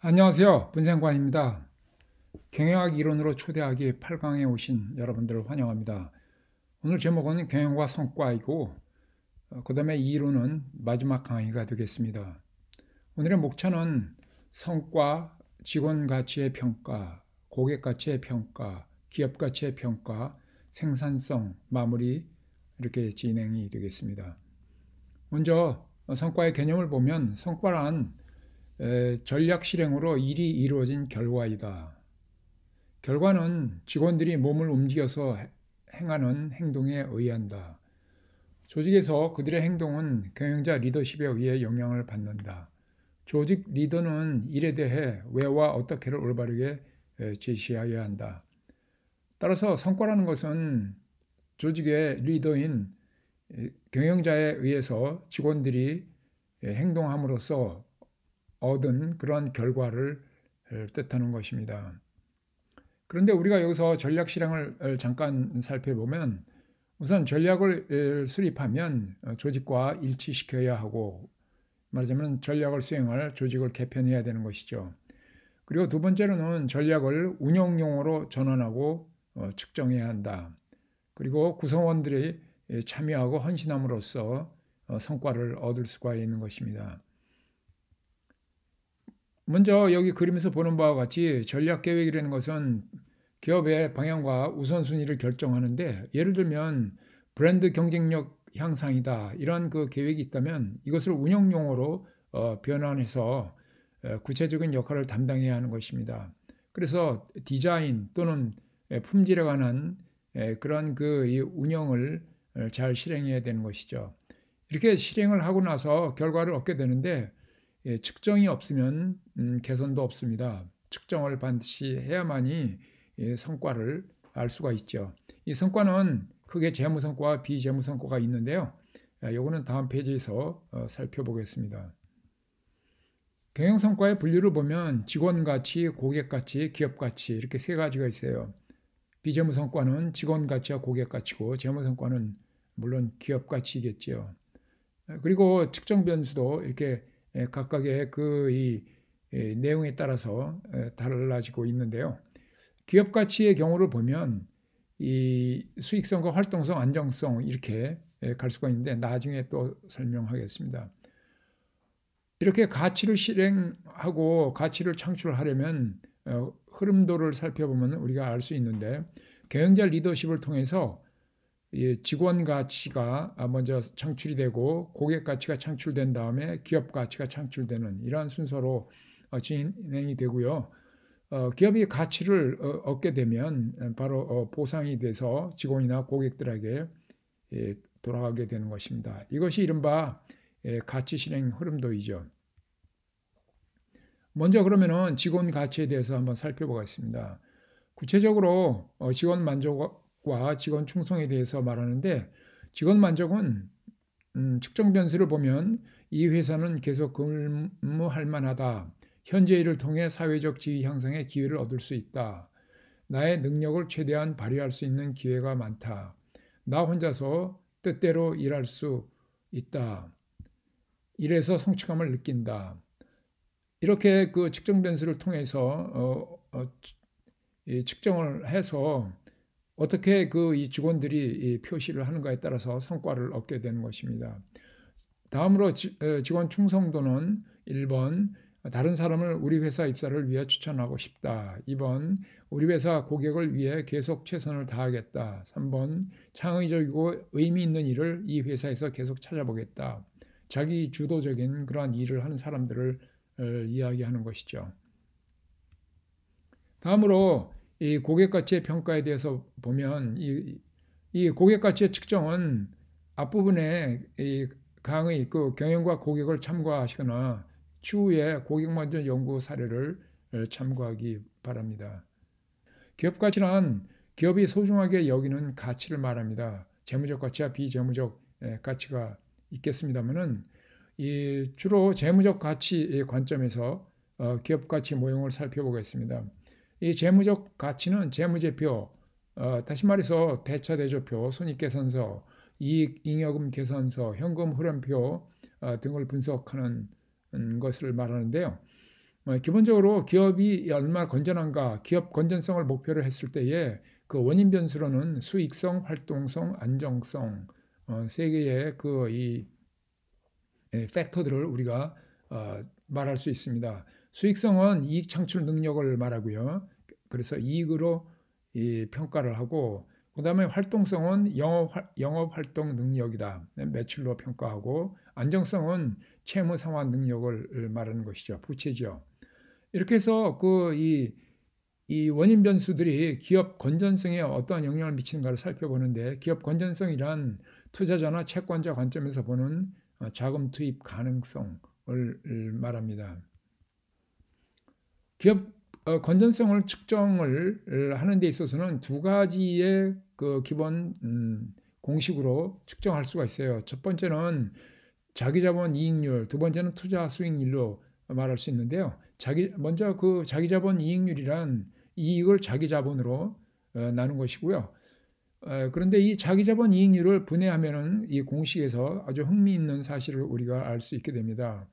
안녕하세요. 분생관입니다. 경영학 이론으로 초대하기 8강에 오신 여러분들을 환영합니다. 오늘 제목은 경영과 성과이고 그 다음에 이 이론은 마지막 강의가 되겠습니다. 오늘의 목차는 성과, 직원 가치의 평가, 고객 가치의 평가, 기업 가치의 평가, 생산성, 마무리 이렇게 진행이 되겠습니다. 먼저 성과의 개념을 보면 성과란 전략 실행으로 일이 이루어진 결과이다. 결과는 직원들이 몸을 움직여서 행하는 행동에 의한다. 조직에서 그들의 행동은 경영자 리더십에 의해 영향을 받는다. 조직 리더는 일에 대해 왜와 어떻게를 올바르게 제시해야 한다. 따라서 성과라는 것은 조직의 리더인 경영자에 의해서 직원들이 행동함으로써 얻은 그러한 결과를 뜻하는 것입니다. 그런데 우리가 여기서 전략 실행을 잠깐 살펴보면 우선 전략을 수립하면 조직과 일치시켜야 하고 말하자면 전략을 수행할 조직을 개편해야 되는 것이죠. 그리고 두 번째로는 전략을 운영용으로 전환하고 측정해야 한다. 그리고 구성원들이 참여하고 헌신함으로써 성과를 얻을 수가 있는 것입니다. 먼저 여기 그림에서 보는 바와 같이 전략계획이라는 것은 기업의 방향과 우선순위를 결정하는데 예를 들면 브랜드 경쟁력 향상이다 이런 그 계획이 있다면 이것을 운영용어로 변환해서 구체적인 역할을 담당해야 하는 것입니다. 그래서 디자인 또는 품질에 관한 그런 그 운영을 잘 실행해야 되는 것이죠. 이렇게 실행을 하고 나서 결과를 얻게 되는데 측정이 없으면 개선도 없습니다. 측정을 반드시 해야만이 성과를 알 수가 있죠. 이 성과는 크게 재무성과와 비재무성과가 있는데요. 이거는 다음 페이지에서 살펴보겠습니다. 경영성과의 분류를 보면 직원가치, 고객가치, 기업가치 이렇게 세 가지가 있어요. 비재무성과는 직원가치와 고객가치고 재무성과는 물론 기업가치겠죠. 그리고 측정 변수도 이렇게 각각의 그 내용에 따라서 달라지고 있는데요. 기업 가치의 경우를 보면 이 수익성과 활동성, 안정성 이렇게 갈 수가 있는데 나중에 또 설명하겠습니다. 이렇게 가치를 실행하고 가치를 창출하려면 흐름도를 살펴보면 우리가 알 수 있는데 경영자 리더십을 통해서 직원 가치가 먼저 창출이 되고 고객 가치가 창출된 다음에 기업 가치가 창출되는 이러한 순서로 진행이 되고요. 기업이 가치를 얻게 되면 바로 보상이 돼서 직원이나 고객들에게 돌아가게 되는 것입니다. 이것이 이른바 가치 실행 흐름도이죠. 먼저 그러면은 직원 가치에 대해서 한번 살펴보겠습니다. 구체적으로 직원 만족과 직원 충성에 대해서 말하는데 직원 만족은 측정 변수를 보면 이 회사는 계속 근무할 만하다. 현재 일을 통해 사회적 지위 향상의 기회를 얻을 수 있다. 나의 능력을 최대한 발휘할 수 있는 기회가 많다. 나 혼자서 뜻대로 일할 수 있다. 일에서 성취감을 느낀다. 이렇게 그 측정 변수를 통해서 측정을 해서 어떻게 그 이 직원들이 표시를 하는가에 따라서 성과를 얻게 되는 것입니다. 다음으로 직원 충성도는 1번 다른 사람을 우리 회사 입사를 위해 추천하고 싶다. 2번 우리 회사 고객을 위해 계속 최선을 다하겠다. 3번 창의적이고 의미 있는 일을 이 회사에서 계속 찾아보겠다. 자기 주도적인 그러한 일을 하는 사람들을 이야기하는 것이죠. 다음으로 이 고객가치의 평가에 대해서 보면 이 고객가치의 측정은 앞부분에 이 강의 그 경영과 고객을 참고하시거나 추후에 고객만족 연구 사례를 참고하기 바랍니다. 기업가치란 기업이 소중하게 여기는 가치를 말합니다. 재무적 가치와 비재무적 가치가 있겠습니다만은 이 주로 재무적 가치 관점에서 기업 가치 모형을 살펴보겠습니다. 이 재무적 가치는 재무제표, 다시 말해서 대차대조표, 손익계산서, 이익잉여금 계산서, 현금 흐름표 등을 분석하는 것을 말하는데요. 기본적으로 기업이 얼마나 건전한가, 기업 건전성을 목표로 했을 때에 그 원인 변수로는 수익성, 활동성, 안정성 세 개의 그 팩터들을 우리가 말할 수 있습니다. 수익성은 이익 창출 능력을 말하고요. 그래서 이익으로 평가를 하고, 그 다음에 활동성은 영업 활동 능력이다. 매출로 평가하고, 안정성은 채무 상환 능력을 말하는 것이죠. 부채죠. 이렇게 해서 이 원인 변수들이 기업 건전성에 어떠한 영향을 미치는가를 살펴보는데, 기업 건전성이란 투자자나 채권자 관점에서 보는 자금 투입 가능성을 말합니다. 기업 건전성을 측정을 하는 데 있어서는 두 가지의 그 기본 공식으로 측정할 수가 있어요. 첫 번째는 자기자본 이익률, 두 번째는 투자 수익률로 말할 수 있는데요. 먼저 그 자기자본 이익률이란 이익을 자기자본으로 나눈 것이고요. 그런데 이 자기자본 이익률을 분해하면은 이 공식에서 아주 흥미있는 사실을 우리가 알 수 있게 됩니다.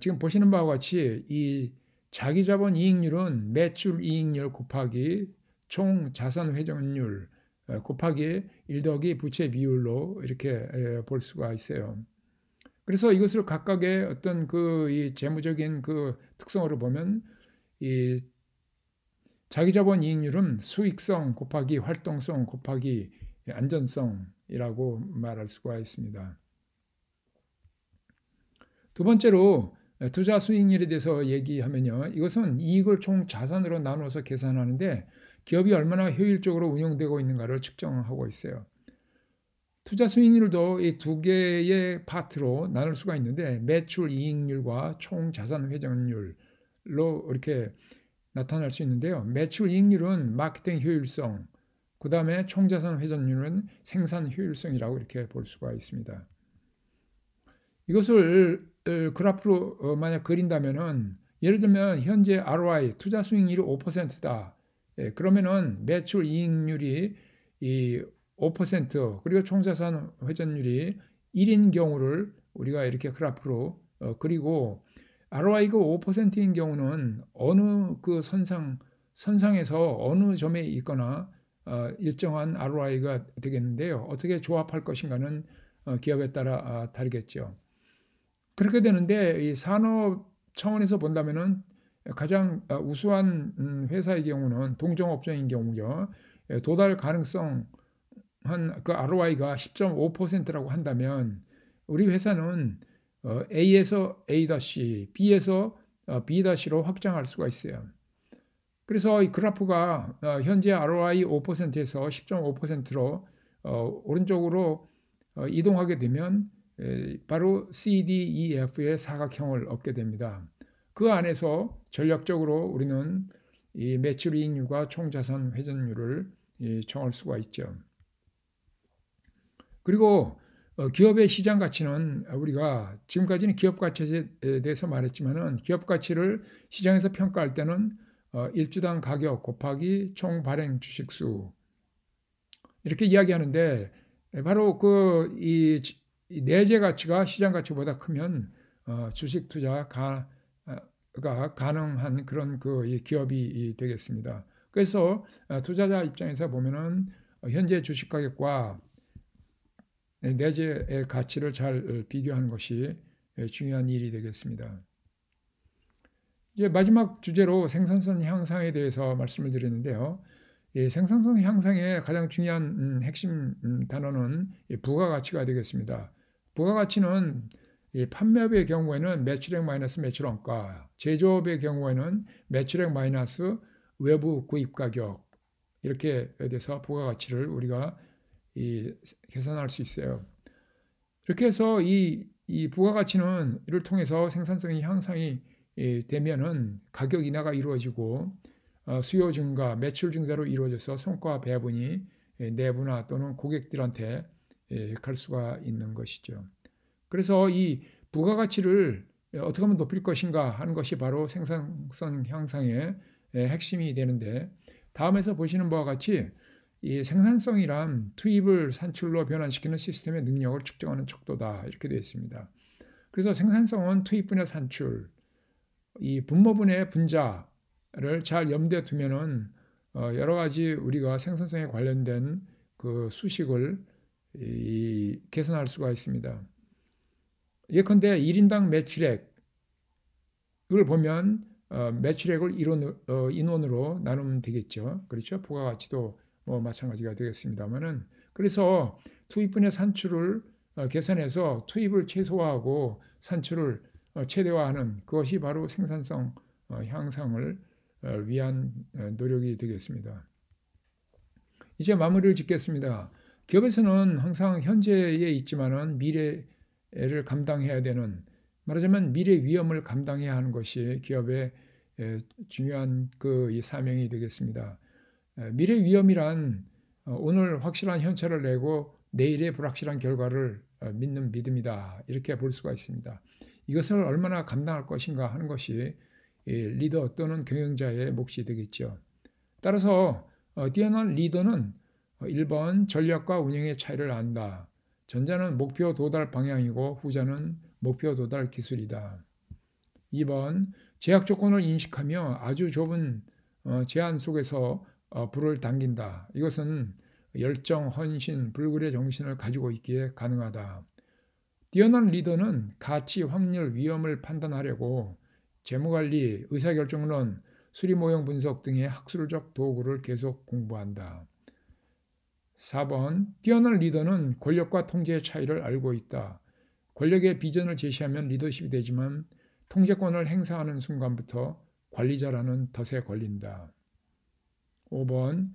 지금 보시는 바와 같이 이 자기자본 이익률은 매출 이익률 곱하기 총 자산 회전율 곱하기 1 더하기 부채 비율로 이렇게 볼 수가 있어요. 그래서 이것을 각각의 어떤 이 재무적인 그 특성으로 보면 이 자기자본 이익률은 수익성 곱하기 활동성 곱하기 안전성이라고 말할 수가 있습니다. 두 번째로 투자 수익률에 대해서 얘기하면요. 이것은 이익을 총 자산으로 나눠서 계산하는데 기업이 얼마나 효율적으로 운영되고 있는가를 측정하고 있어요. 투자 수익률도 이 두 개의 파트로 나눌 수가 있는데 매출 이익률과 총 자산 회전율로 이렇게 나타날 수 있는데요. 매출 이익률은 마케팅 효율성, 그 다음에 총 자산 회전율은 생산 효율성이라고 이렇게 볼 수가 있습니다. 이것을 그래프로 만약 그린다면은 예를 들면 현재 ROI 투자 수익률이 5%다. 그러면은 매출 이익률이 5% 그리고 총자산 회전율이 1인 경우를 우리가 이렇게 그래프로 그리고 ROI가 5%인 경우는 어느 그 선상에서 어느 점에 있거나 일정한 ROI가 되겠는데요. 어떻게 조합할 것인가는 기업에 따라 다르겠죠. 그렇게 되는데 이 산업 차원에서 본다면은 가장 우수한 회사의 경우는 동종업종인 경우죠. 도달 가능성 한 그 ROI가 10.5%라고 한다면 우리 회사는 A에서 A-, B에서 B-로 확장할 수가 있어요. 그래서 이 그래프가 현재 ROI 5%에서 10.5%로 오른쪽으로 이동하게 되면 바로 C, D, E, F의 사각형을 얻게 됩니다. 그 안에서 전략적으로 우리는 이 매출 이익률과 총자산 회전율을 정할 수가 있죠. 그리고 기업의 시장 가치는 우리가 지금까지는 기업 가치에 대해서 말했지만은 기업 가치를 시장에서 평가할 때는 일주당 가격 곱하기 총 발행 주식수 이렇게 이야기하는데 바로 이 내재 가치가 시장 가치보다 크면 주식 투자가 가능한 그런 기업이 되겠습니다. 그래서 투자자 입장에서 보면은 현재 주식 가격과 내재의 가치를 잘 비교하는 것이 중요한 일이 되겠습니다. 이제 마지막 주제로 생산성 향상에 대해서 말씀을 드렸는데요. 생산성 향상의 가장 중요한 핵심 단어는 부가가치가 되겠습니다. 부가가치는 판매업의 경우에는 매출액 마이너스 매출원가, 제조업의 경우에는 매출액 마이너스 외부 구입 가격 이렇게 돼서 부가가치를 우리가 계산할 수 있어요. 이렇게 해서 이 부가가치는 이를 통해서 생산성이 향상이 되면은 가격 인하가 이루어지고 수요 증가, 매출 증가로 이루어져서 성과 배분이 내부나 또는 고객들한테 갈 수가 있는 것이죠. 그래서 이 부가가치를 어떻게 하면 높일 것인가 하는 것이 바로 생산성 향상의 핵심이 되는데 다음에서 보시는 바와 같이 이 생산성이란 투입을 산출로 변환시키는 시스템의 능력을 측정하는 척도다 이렇게 되어 있습니다. 그래서 생산성은 투입 분야 산출, 이 분모분의 분자를 잘 염두에 두면은 여러 가지 우리가 생산성에 관련된 그 수식을 계산할 수가 있습니다. 예컨대 1인당 매출액을 보면 매출액을 인원으로 나누면 되겠죠. 그렇죠? 부가가치도 마찬가지가 되겠습니다만은, 그래서 투입분의 산출을 계산해서 투입을 최소화하고 산출을 최대화하는 그것이 바로 생산성 향상을 위한 노력이 되겠습니다. 이제 마무리를 짓겠습니다. 기업에서는 항상 현재에 있지만은 미래를 감당해야 되는, 말하자면 미래 위험을 감당해야 하는 것이 기업의 중요한 그 사명이 되겠습니다. 미래 위험이란 오늘 확실한 현찰을 내고 내일의 불확실한 결과를 믿는 믿음이다, 이렇게 볼 수가 있습니다. 이것을 얼마나 감당할 것인가 하는 것이 리더 또는 경영자의 몫이 되겠죠. 따라서 뛰어난 리더는 1번 전략과 운영의 차이를 안다. 전자는 목표 도달 방향이고 후자는 목표 도달 기술이다. 2번 제약 조건을 인식하며 아주 좁은 제한 속에서 불을 당긴다. 이것은 열정, 헌신, 불굴의 정신을 가지고 있기에 가능하다. 뛰어난 리더는 가치, 확률, 위험을 판단하려고 재무관리, 의사결정론, 수리모형 분석 등의 학술적 도구를 계속 공부한다. 4번 뛰어난 리더는 권력과 통제의 차이를 알고 있다. 권력의 비전을 제시하면 리더십이 되지만 통제권을 행사하는 순간부터 관리자라는 덫에 걸린다. 5번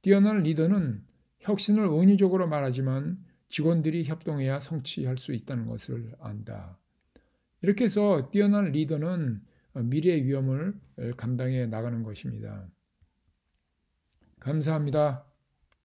뛰어난 리더는 혁신을 은유적으로 말하지만 직원들이 협동해야 성취할 수 있다는 것을 안다. 이렇게 해서 뛰어난 리더는 미래의 위험을 감당해 나가는 것입니다. 감사합니다.